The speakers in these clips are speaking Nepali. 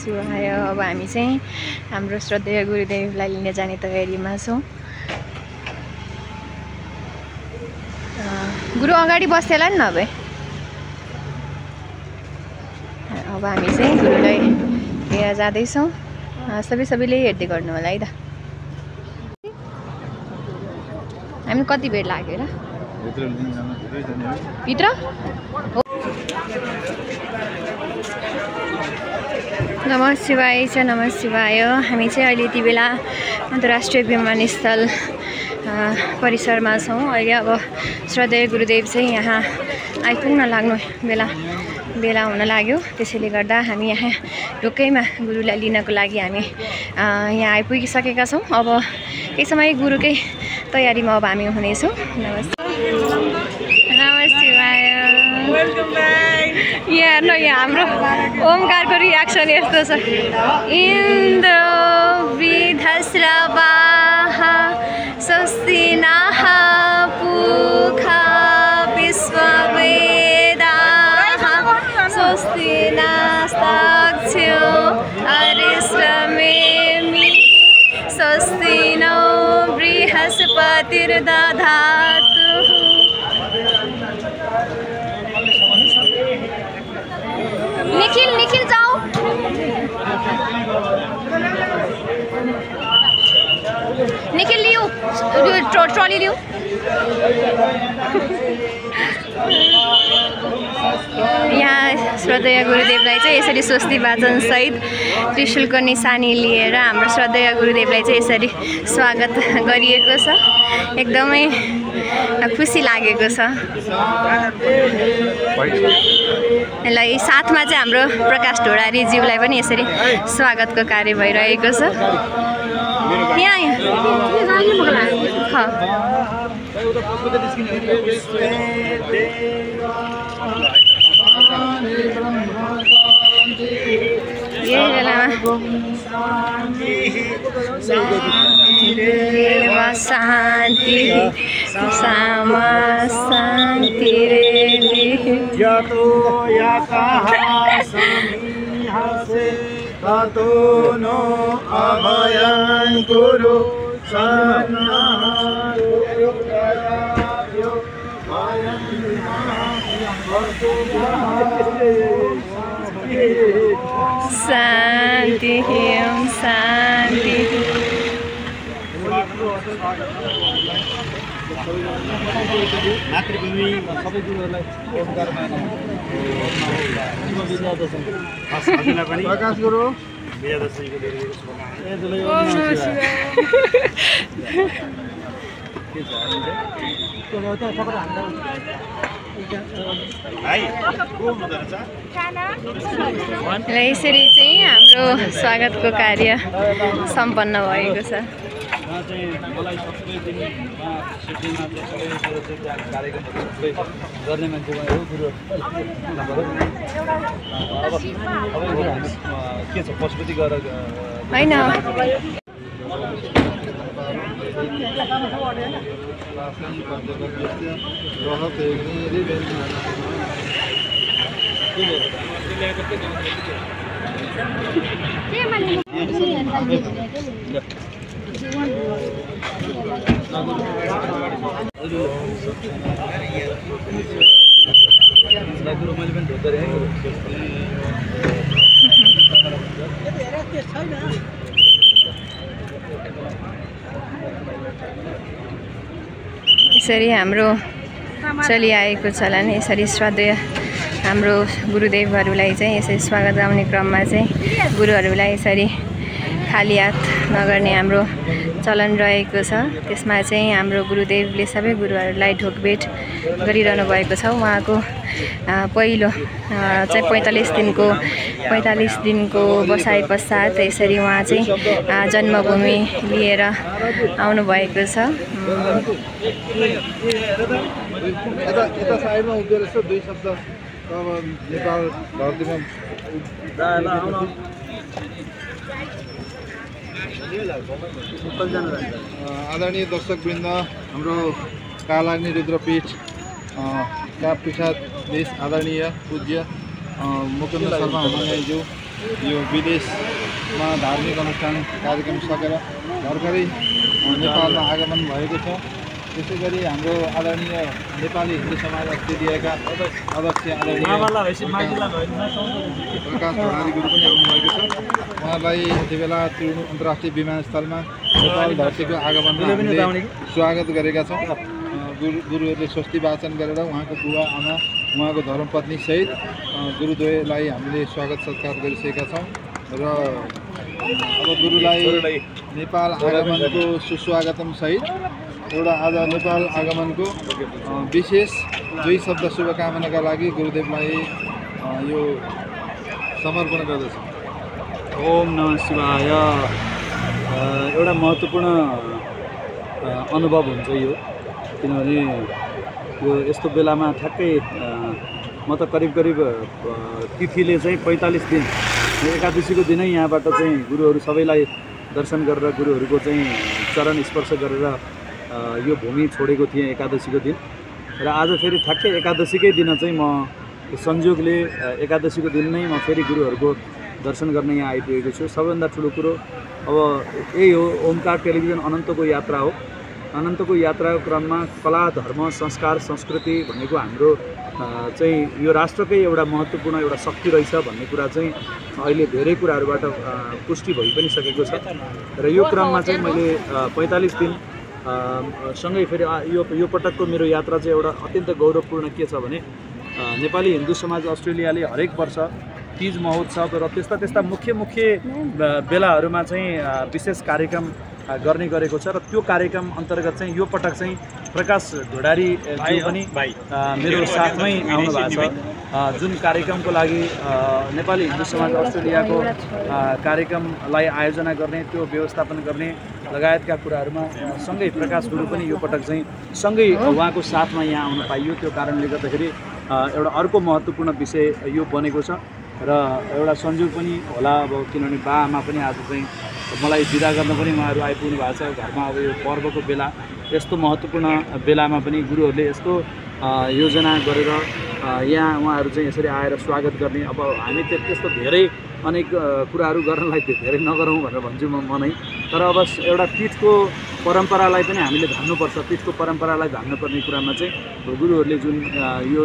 शिवाय। अब हामी चाहिँ हाम्रो श्रद्धेय गुरुदेवलाई लिन जाने तयारीमा छौँ। गुरु अगाडि बस्थेला नि नभए। अब हामी चाहिँ गुरुलाई लिएर जाँदैछौँ। सबैले हेर्दै गर्नु होला है त। हामी कति बेर लाग्यो र भित्र? नमः शिवाय छ, नमः शिवाय। हामी चाहिँ अहिले यति बेला अन्तर्राष्ट्रिय विमानस्थल परिसरमा छौँ। अहिले अब श्रद्धेय गुरुदेव चाहिँ यहाँ आइपुग्न लाग्नु बेला हुन लाग्यो। त्यसैले गर्दा हामी यहाँ ढुक्कैमा गुरुलाई लिनको लागि हामी यहाँ आइपुगिसकेका छौँ। अब केही समय गुरुकै तयारीमा अब हामी हुनेछौँ। नमस्ते, नमः शिवाय। यहाँ हेर्नु, यहाँ हाम्रो ओमकारको रियाक्सन यस्तो छ। इन्द्र वृद्धश्रवाः स्वस्ति नः पूषा विश्ववेदाः स्वस्ति नस्ताक्ष्यो अरिष्टनेमिः स्वस्ति नो बृहस्पतिर्दधातु। निखिल जाओ। निखिल लियो ट्रॉली लियो। यहाँ श्रद्धेय गुरुदेवलाई चाहिँ यसरी स्वस्ति वाचन सहित त्रिशूलको निशानी लिएर हाम्रो श्रद्धेय गुरुदेवलाई चाहिँ यसरी स्वागत गरिएको छ। एकदमै खुसी लागेको छ। यसलाई साथमा चाहिँ हाम्रो प्रकाश ढोडारी ज्यूलाई पनि यसरी स्वागतको कार्य भइरहेको छ। यहाँ यही बेलामा शान्ति सामा शान्ति ततो नो अभयं गुरु शान्ति शान्ति। मातृभूमि सबै गुरुहरूलाई प्रकाश गुरु विजयदशमीको यसरी चाहिँ हाम्रो स्वागतको कार्य सम्पन्न भएको छ। मलाई सबै दिन सिटीमा सबै कार्यक्रमहरू गर्ने मान्छे भयो गुरु। अब के छ पशुपति गएर हैन गुरु मैले पनि ढोक्दै रहेँ। यसरी हाम्रो चलिआएको चलन यसरी श्रद्धेय हाम्रो गुरुदेवहरूलाई चाहिँ यसरी स्वागत गाउने क्रममा चाहिँ गुरुहरूलाई यसरी खाली हात नगर्ने हाम्रो चलन रहेको छ। त्यसमा चाहिँ हाम्रो गुरुदेवले सबै गुरुहरूलाई ढोकभेट गरिरहनु भएको छ। उहाँको पहिलो चाहिँ 45 दिनको बसाइ पश्चात यसरी उहाँ चाहिँ जन्मभूमि लिएर आउनु भएको छ। आदरणीय दर्शकवृन्द, हाम्रो कालाग्नि रुद्रपीठ का पीठाधीश आदरणीय पूज्य मुकुन्द शर्मा हुनुज्यू यो विदेशमा धार्मिक अनुष्ठान कार्यक्रम सकेर भर्खरै नेपालमा आगमन भएको छ। त्यसै गरी हाम्रो आदरणीय नेपाली हिन्दू समाज अस्ट्रेलियाका अध्यक्ष आदरणीय प्रकाश भण्डारी गुरु पनि आउनुभएको छ। उहाँलाई यति बेला त्रिवेणी अन्तर्राष्ट्रिय विमानस्थलमा नेपाल धरतीको आगमनमा हामीले स्वागत गरेका छौँ। गुरुहरूले स्वस्ति वाचन गरेर उहाँको बुवा आमा उहाँको धर्मपत्नी सहित गुरुद्वयलाई हामीले स्वागत सत्कार गरिसकेका छौँ र अब गुरुलाई नेपाल आगमनको सुस्वागतम सहित एउटा आज नेपाल आगमनको विशेष 2 शब्द शुभकामनाका लागि गुरुदेवलाई यो समर्पण गर्दछु। ओम नमः शिवाय। एउटा महत्त्वपूर्ण अनुभव हुन्छ यो, किनभने यो यस्तो बेलामा ठ्याक्कै म त करिब तिथिले चाहिँ 45 दिन एकादशीको दिनै यहाँबाट चाहिँ गुरुहरू सबैलाई दर्शन गरेर गुरुहरूको चाहिँ चरण स्पर्श गरेर यो भूमि छोडेको थिएँ एकादशीको दिन र आज फेरि ठ्याक्कै एकादशीकै दिन चाहिँ म संयोगले एकादशीको दिन नै म फेरि गुरुहरूको दर्शन गर्न यहाँ आइपुगेको छु। सबैभन्दा ठुलो कुरो अब यही हो, ओमकार टेलिभिजन अनन्तको यात्रा हो। अनन्तको यात्राको क्रममा कला, धर्म, संस्कार, संस्कृति भनेको हाम्रो चाहिँ यो राष्ट्रकै एउटा महत्त्वपूर्ण एउटा शक्ति रहेछ भन्ने कुरा चाहिँ अहिले धेरै कुराहरूबाट पुष्टि भइ पनि सकेको छ र यो क्रममा चाहिँ मैले 45 दिन सँगै फेरि यो पटकको मेरो यात्रा चाहिँ एउटा अत्यन्त गौरवपूर्ण के छ भने नेपाली हिन्दू समाज अस्ट्रेलियाले हरेक वर्ष तीज महोत्सव र त्यस्ता मुख्य बेलाहरूमा चाहिँ विशेष कार्यक्रम गर्ने गरेको छ र त्यो कार्यक्रम अन्तर्गत चाहिँ यो पटक चाहिँ प्रकाश ढोडारी जो पनि मेरो साथमै आउनु भएको छ। जुन कार्यक्रमको लागि नेपाली हिन्दू समाज अस्ट्रेलियाको कार्यक्रमलाई आयोजना गर्ने, त्यो व्यवस्थापन गर्ने लगायतका कुराहरूमा सँगै प्रकाश गुरु पनि यो पटक चाहिँ सँगै उहाँको साथमा यहाँ आउन पाइयो। त्यो कारणले गर्दाखेरि एउटा अर्को महत्त्वपूर्ण विषय यो बनेको छ र एउटा संयोग पनि होला अब, किनभने बा आमा पनि आज चाहिँ मलाई बिदा गर्न पनि उहाँहरू आइपुग्नु भएको छ घरमा। अब यो पर्वको बेला, यस्तो महत्त्वपूर्ण बेलामा पनि गुरुहरूले यस्तो योजना गरेर यहाँ उहाँहरू चाहिँ यसरी आएर स्वागत गर्ने। अब हामी त्यस्तो धेरै अनेक कुराहरू गर्नलाई धेरै नगरौँ भनेर भन्छु म नै, तर अब एउटा पीठको परम्परालाई पनि हामीले धान्नुपर्छ। पीठको परम्परालाई धान्नुपर्ने कुरामा चाहिँ गुरुहरूले जुन यो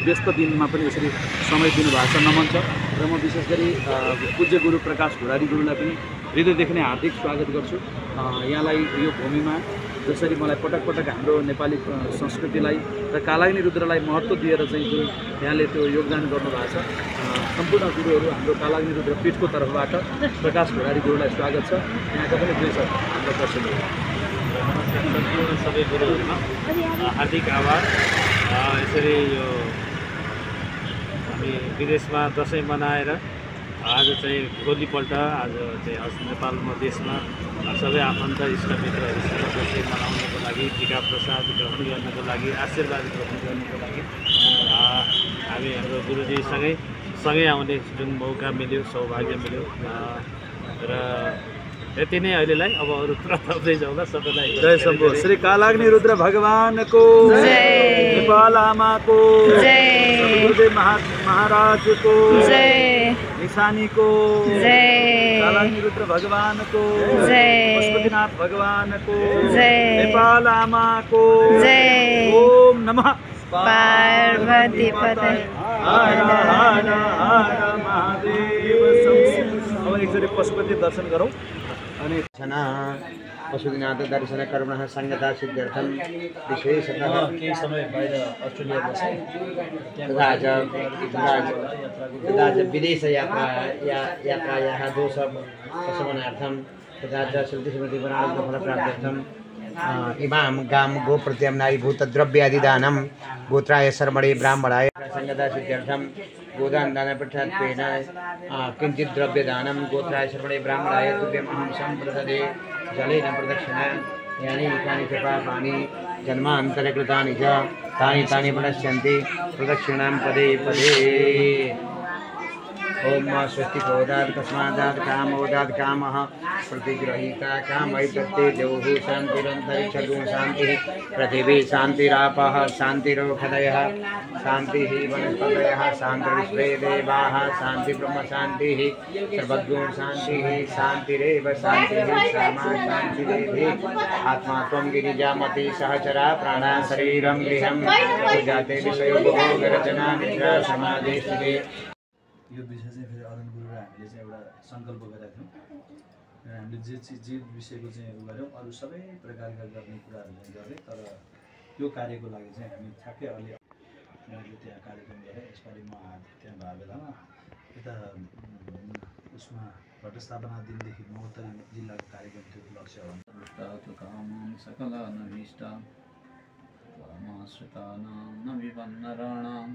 व्यस्त दिनमा पनि यसरी समय दिनुभएको छ, नमन छ। र म विशेष गरी पूज्य गुरु प्रकाश ढोडारी गुरुलाई पनि हृदयदेखि नै हार्दिक स्वागत गर्छु यहाँलाई यो भूमिमा। जसरी मलाई पटक हाम्रो नेपाली संस्कृतिलाई र कालाग्नि रुद्रलाई महत्त्व दिएर चाहिँ जुन यहाँले त्यो योगदान गर्नुभएको छ, सम्पूर्ण गुरुहरू हाम्रो कालाग्नि रुद्र पीठको तर्फबाट प्रकाश ढोडारी गुरुलाई स्वागत छ। यहाँका पनि 2 शब्द हाम्रो दर्शक सम्पूर्ण सबै गुरुहरूमा हार्दिक आभार। यसरी यो हामी विदेशमा दसैँ मनाएर आज चाहिँ भोलिपल्ट आज चाहिँ नेपालमा देशमा सबै आफन्त इष्टमित्रहरूसँग दसैँ मनाउनको लागि, टीका प्रसाद ग्रहण गर्नको लागि, आशीर्वाद ग्रहण गर्नको लागि हामी हाम्रो गुरुजीसँगै आउने जुन मौका मिल्यो, सौभाग्य मिल्यो र यति नै अहिलेलाई। अब अरू कुरा थप्दै जाउँला। सबैलाई जय शम्भो। श्री कालाग्नि रुद्र भगवानको जय, नेपाल आमाको जय, गुरुदेव महाराजको जय, निशानीको जय, कालाग्नि रुद्र भगवानको जय, पशुपतिनाथ भगवानको जय, नेपाल आमाको जय। ओम नमः पार्वती पते हर हर हर महादेव। अब एकचोटि पशुपति दर्शन गरौँ। अनि पशुपतिनाथ दर्शन कर्मणः संगता सिद्ध्यर्थं विशेषतः केही समय बाहिर अस्ट्रेलिया बसे तथा च विदेश यात्रायाः दोषशमनार्थं तथा च श्रुतिस्मृतिपुराणफलप्राप्त्यर्थं इमां गां गोप्रत्यम्नायीभूतद्रव्यादिदानं गोत्राय शर्मणे ब्राह्मणाय संगता सिद्ध्यर्थं गोदानदानपृष्ठात्वेन किञ्चित् द्रव्यदानं गोत्राय शर्मणे ब्राह्मणाय तुभ्यमहं सम्प्रददे जलेन प्रदक्षिणा यानि कानि च पापानि जन्मान्तरकृतानि च तानि प्रणश्यन्ति प्रदक्षिणां पदे पदे। ओम स्वस्तिकोदात् तस्मादात् कामोदात् कामः प्रतिगृहीता कामैतत्ते द्यौः शान्तिरन्तरिक्षगुं शान्तिः पृथिवी शान्तिरापः शान्तिरोषधयः शान्तिः वनस्पतयः शान्तिर्विश्वे देवाः शान्तिब्रह्म शान्तिः सर्वगुं शान्तिः शान्तिरेव शान्तिः सामा शान्तिरेधि आत्मा त्वं गिरिजामति सहचरा प्राणा शरीरं गृहं जाते विषयोपभोगरचना निद्रा समाधि स्थिति। यो विषय चाहिँ फेरि अरुण गुरु र हामीले चाहिँ एउटा सङ्कल्प गरेका थियौँ र हामीले जे विषयको चाहिँ उ गऱ्यौँ अरू सबै प्रकारका गर्ने कुराहरू चाहिँ गरेँ तर यो कार्यको लागि चाहिँ हामी ठ्याक्कै अलि त्यहाँ कार्यक्रम गरेँ। यसपालि म त्यहाँ भएको बेलामा यता उसमा घटस्थापना दिनदेखि महोत्तरी जिल्लाको कार्यक्रम थियो लक्ष्य हो कामं सकलानभीष्टां कामाश्रितानां न विपन्नराणां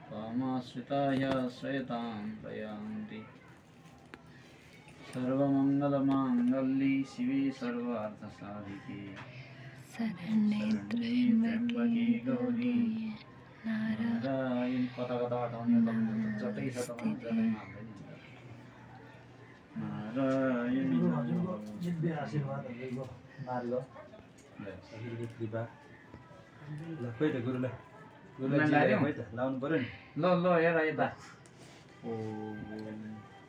कामाश्रिताय श्रेतां प्रयान्ति सर्वमङ्गलमाङ्गल्ये शिवे सर्वार्थसाधिके शरण्ये त्र्यम्बके गौरी नारायणी कता हटाउने जतै छ तपाईँ नारायणी आशीर्वादहरू मार्ग सजिलो कृपा ल खोइ त गुरुलाई खोइ त लाउनु पर्यो नि ल ल हेर यता ओम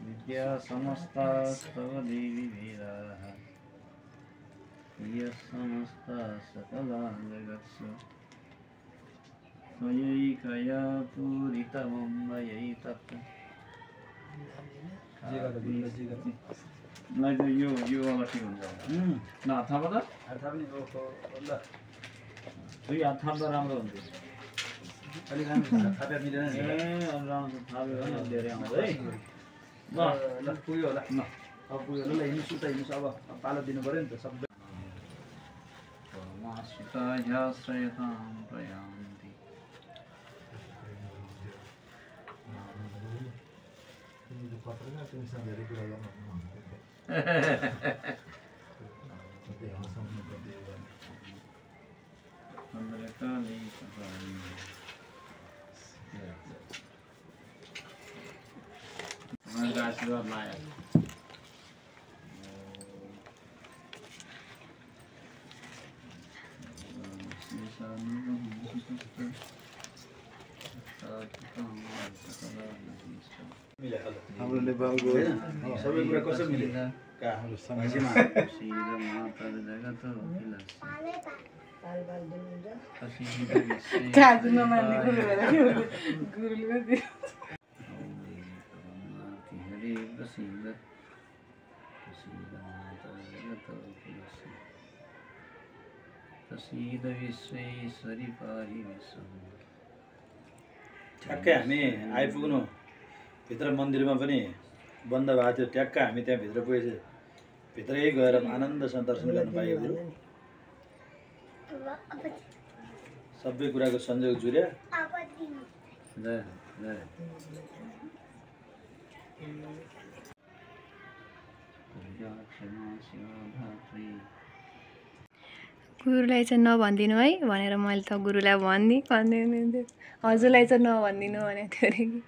विद्या समस्तस्तव देवी वेदाः ये समस्त सकला जगत्सु त्वयैकया पूरितमं मयै तत् जे गर्दा गुरुलाई जे गर्ने मलाई त यो वाला ठिक हुन्छ ल हात थाप त थाहा पनि ओहो ल दुई हात थाप्दा राम्रो हुन्छ अलिक राम्रो थाहा मिलेन नि राम्रो थाप्यो भने धेरै आउँछ है ल ल पुग्यो होला ल अब पुग्यो ल हिँड्नुहोस् उता हिँड्नुहोस् अब पालो दिनु पऱ्यो नि त सबै माश्रितायाश्रयतां प्रयान्ति आशीर्वाद लाया हाम्रो नेपालको सबै कुरा कसरी मिल्यो हाम्रो प्रसीद विश्वेश्वरी पाहि विश्वं ठ्याक्कै हामी आइपुग्नु भित्र मन्दिरमा पनि बन्द भएको थियो ट्याक्क हामी त्यहाँ भित्र पुगेपछि भित्रै गएर आनन्दसँग दर्शन गर्न पाइयो सबै कुराको संयोग जुर्या गुरुलाई चाहिँ नभनिदिनु है भनेर मैले त गुरुलाई भनिदिएँ हजुरलाई चाहिँ नभनिदिनु भनेको थियो अरे कि